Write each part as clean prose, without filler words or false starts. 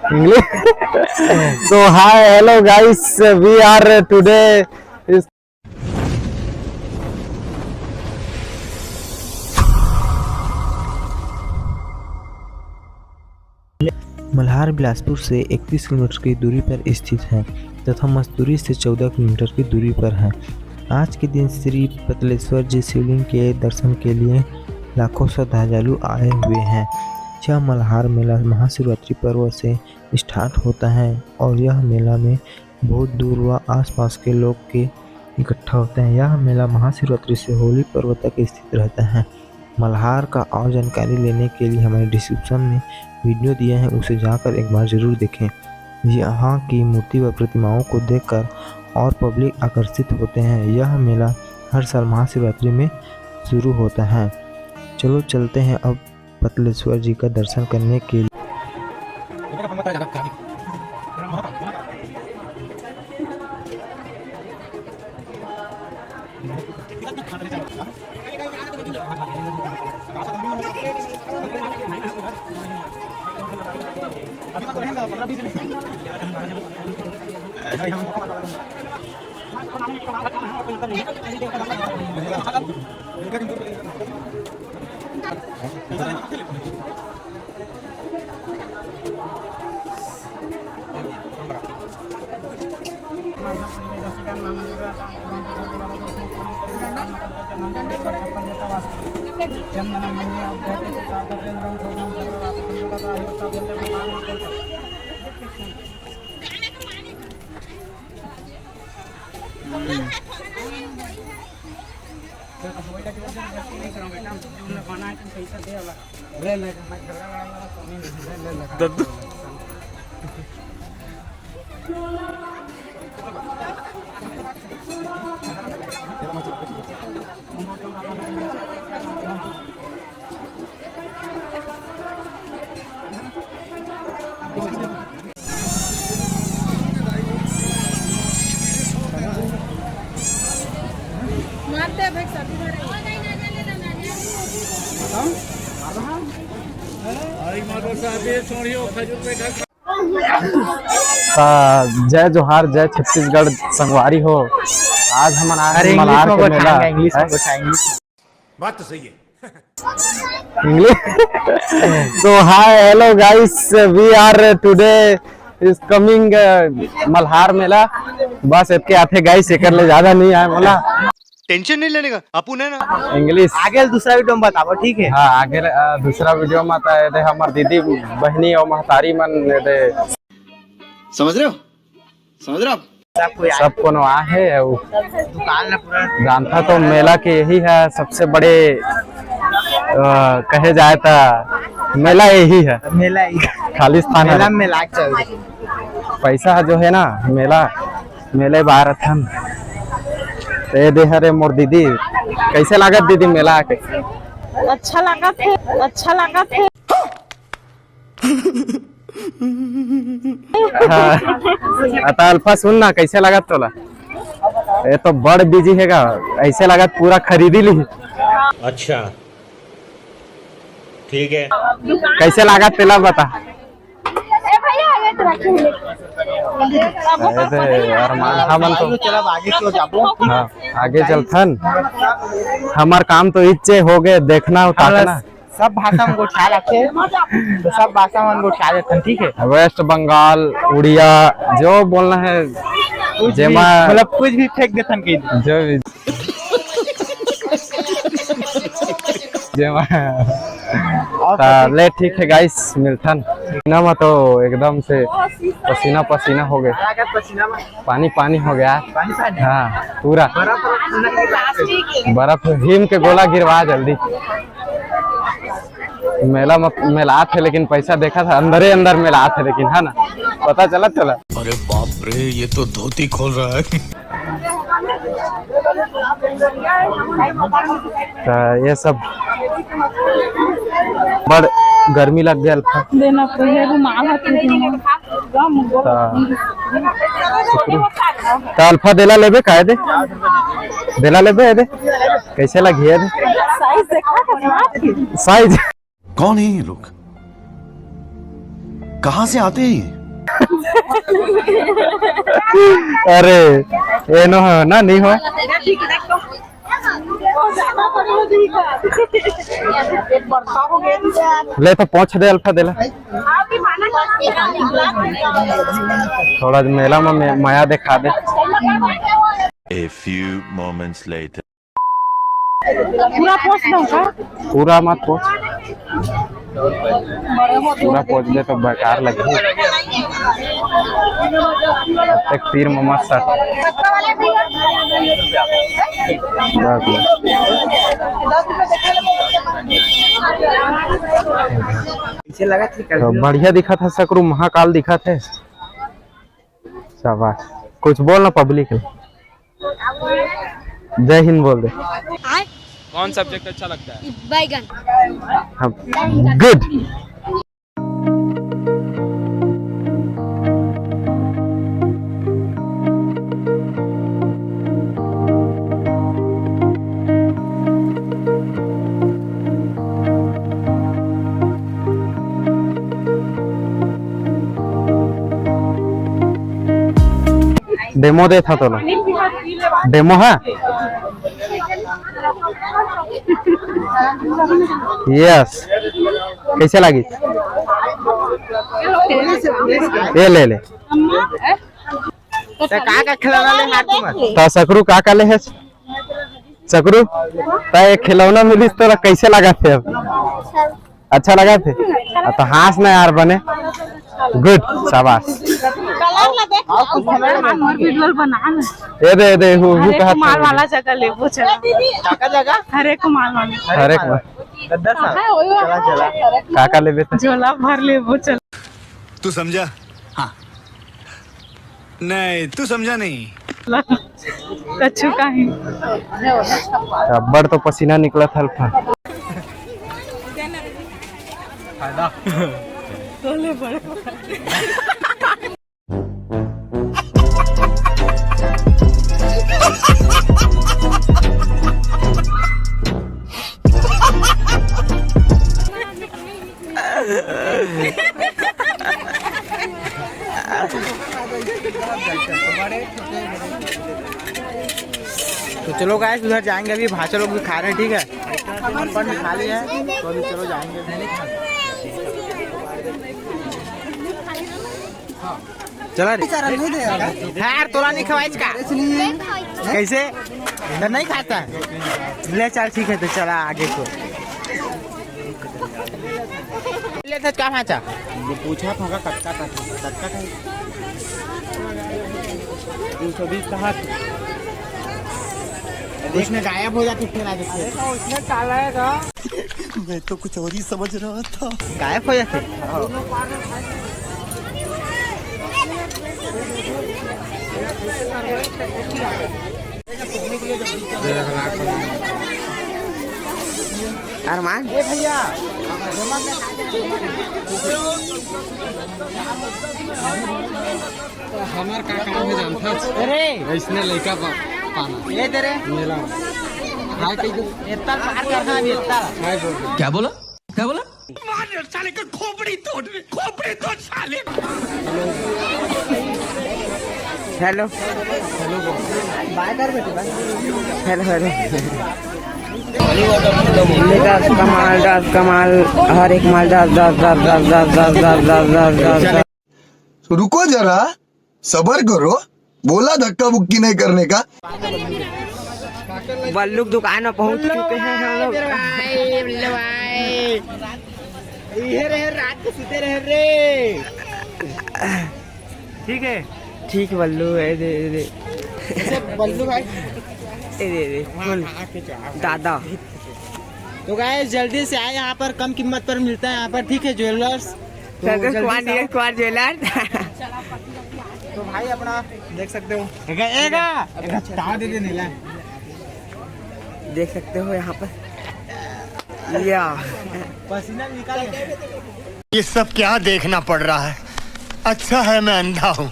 English. So hi, hello guys. We are today is Malhar Bilaspur से 31 kilometre की दूरी पर स्थित है तथा मस्तूरी से 14 किलोमीटर की दूरी पर है। आज के दिन श्री पतलेश्वर जी शिवलिंग के दर्शन के लिए लाखों श्रद्धालु आए हुए हैं। यह मल्हार मेला महाशिवरात्रि पर्व से स्टार्ट होता है और यह मेला में बहुत दूर व आसपास के लोग के इकट्ठा होते हैं। यह मेला महाशिवरात्रि से होली पर्व तक स्थित रहता है। मल्हार का और जानकारी लेने के लिए हमारे डिस्क्रिप्शन में वीडियो दिया है, उसे जाकर एक बार ज़रूर देखें। यहाँ की मूर्ति व प्रतिमाओं को देखकर और पब्लिक आकर्षित होते हैं। यह मेला हर साल महाशिवरात्रि में शुरू होता है। चलो चलते हैं अब पतलेश्वर जी का दर्शन करने के लिए। जय जोहार, जय छत्तीसगढ़ संगवारी हो। आज हम मल्हार के मेला इंग्लिश बात तो सही है। English. So hi, hello guys, we are today is coming Malhar Mela. बस इतके आते गाइस, एकर ले ज्यादा नहीं आए मोला। टेंशन नहीं लेने का, अपुन है ना। इंग्लिश आगे दूसरा वीडियो में बताओ, ठीक है? हाँ, आगे दूसरा वीडियो में दे हमार दीदी बहनी और महतारी मन दे। समझ रहे हो, समझ रहे हो सब कोनो आ है दुकान ना पूरा जानता तो मेला के यही है सबसे बड़े कहे जाए तो मेला यही है। मेला खालिस्तान मेला में लाग चल पैसा जो है ना, मेले बाहर थन ते दे हरे मोर दीदी। कैसे लागत दीदी मेला आके? अच्छा लगा थे अता अल्फा सुन ना, कैसे लागत तोला? ये तो बड़ बिजी हैगा, ऐसे लागत पूरा खरीदी ली। अच्छा ठीक है, कैसे लागत तेला बता। मन तो चलो आगे क्यों जाबो? हाँ, आगे चलथन। हमार काम तो इच्छे हो गए, देखना उतारना सब भाषा में ख्याल रखे, तो सब भाषा में ख्याल रखन, ठीक है? वेस्ट बंगाल, उड़िया जो बोलना है, मतलब कुछ भी फेंक देथन के जो भी ले ठीक है गाइस, मिलथन ना में तो एकदम से पसीना पसीना हो गए, पानी पानी हो गया। हाँ पूरा बर्फ हिम के गोला गिरवा जल्दी। मेला थे लेकिन पैसा देखा था अंदर मेला थे, लेकिन है ना पता चला। अरे बाप रे, ये तो धोती खोल रहा है। तो ये सब बड़ गर्मी लग गया अल्फा देना तो अल्फा देला लेबे काहे दे दिला ले बे दे कैसे लगी है साइज देखा था साइज कौन है ये लोग? कहां से आते हैं ये? अरे ये नो हो ना नहीं हो ले तो पहुंच दे अल्फा दिला थोड़ा मेला में माया दिखा दे A few moments later. पूरा पोस्ट दो का पूरा मत पहुंच पूरा पहुंच दे तो बेकार लगे एक तीर में मत सट तो बढ़िया दिखा था सकरू महाकाल दिखा थे शाबाश कुछ बोल ना पब्लिक जय हिंद बोल दे कौन सब्जेक्ट अच्छा लगता है? बैगन गुड डेमो दे था तो ना डेमो है यस कैसे लगी ये ले ले तो सकरू का ले है सकरू तो एक खिलौना मिली तो कैसे लगा थे अब अच्छा लगा थे तो हाथ ना यार बने गुड शाबाश कलर ना देख और वीडियो बनाना ये दे हु कहा कुमार वाला जगह ले वो जगह हरे कुमार वाला हर एक चला काका ले बेटा झोला भर ले वो चल तू समझा? हाँ नहीं तू समझा नहीं। कच्चू का ही अब्बड़ तो पसीना निकला था अल्फा तोले बड़े तो चलो गाइस उधर जाएंगे अभी भाषा लोग भी खा रहे हैं ठीक है अपन खा लिया है तो अभी चलो जाएंगे चला यार तोला नहीं खवाइस का कैसे इधर नहीं खाता है ले चल ठीक है तो चला आगे को ले था क्या खाचा पूछा था कटका का 220 कहा उसमें गायब हो जाती फिर उसने टालेगा मैं तो कुछ और ही समझ रहा था। गायब हो जाते अरमान ये भैया हमार का काम है जानता अरे इसने लड़का पाना ये तेरे मेला हाय इतना पार करना है इतना हाय बोल क्या बोला क्या बोला? साले का खोपड़ी तोड़ साले। हेलो हेलो बाय कर बेटे बाय हेलो हेलो कमाल हर एक माल रुको जरा सबर करो बोला धक्का बुक्की नहीं करने का। बल्लू की दुकान में पहुंच चुके हैं हम लोग रात को सीते रह रे ठीक है ठीक बल्लू दे बल्लू भाई दे दादा तो गाइस जल्दी से आए यहाँ पर कम कीमत पर मिलता है यहाँ पर ठीक है ज्वेलर्स ज्वेलर तो भाई अपना देख सकते हो देख सकते हो यहाँ पर या पसीना निकाल ये सब क्या देखना पड़ रहा है? अच्छा है मैं अंधा हूँ।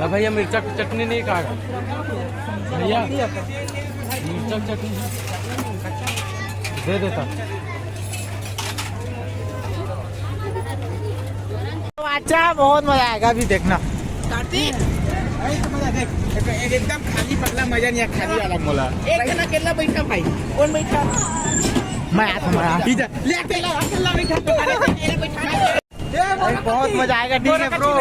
भैया मिर्चा की चटनी नहीं खाएगा भैया मिर्चा की चटनी दे देता। अच्छा बहुत मजा आएगा अभी देखना कार्तिक एकदम खाली पगला मजा नहीं है खाली वाला मोला एक जना अकेला बैठा भाई कौन बैठा मैं तुम्हारा इधर ले अकेला अकेला बैठा बहुत मजा आएगा ठीक है ब्रो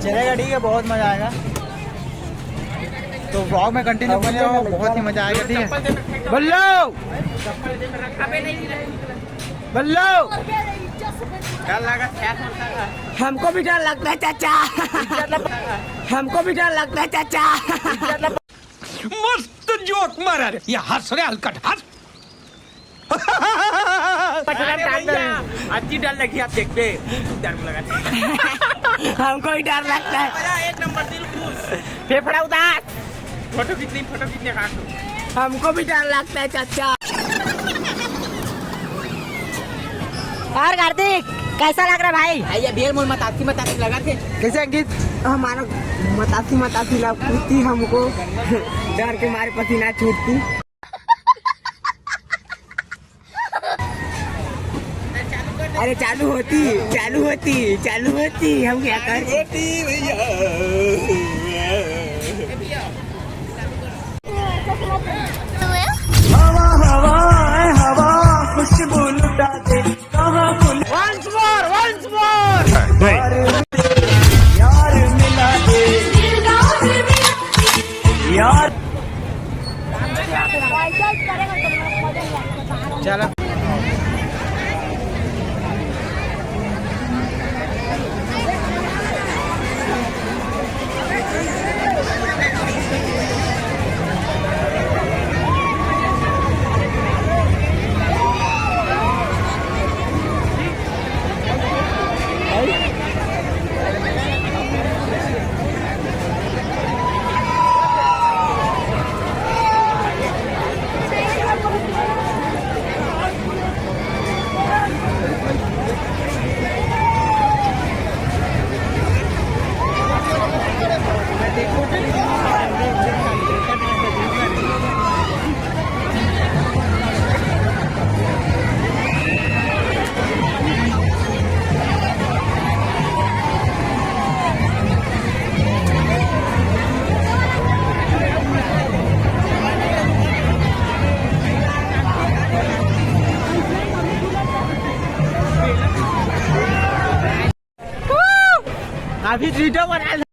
चलेगा ठीक है बहुत मजा आएगा तो व्लॉग में कंटिन्यू बने रहो बहुत ही मजा आएगा ठीक है बल्लो बल्लो डर लगा हमको भी डर लगता है चाचा हमको भी डर लगता है चाचा मस्त जोक मारा रे ये हंस रे हलकट हंस अच्छी डर लगी आप देखते डर लगा हमको भी डर लगता है एक नंबर दिल खुश फेफड़ा उदास फोटो कितने हमको भी डर लगता है चाचा। और कार्तिक कैसा लग रहा है भाई? भैया भेल मोल मतासी लगा थे कैसे अंकित हमारा मतासी लगती हमको डर के मारे पसीना छूटती। अरे चालू होती हम क्या कर खुशबू लुटा दे once more यार मिला दे यार चलो अभी वीडियो बना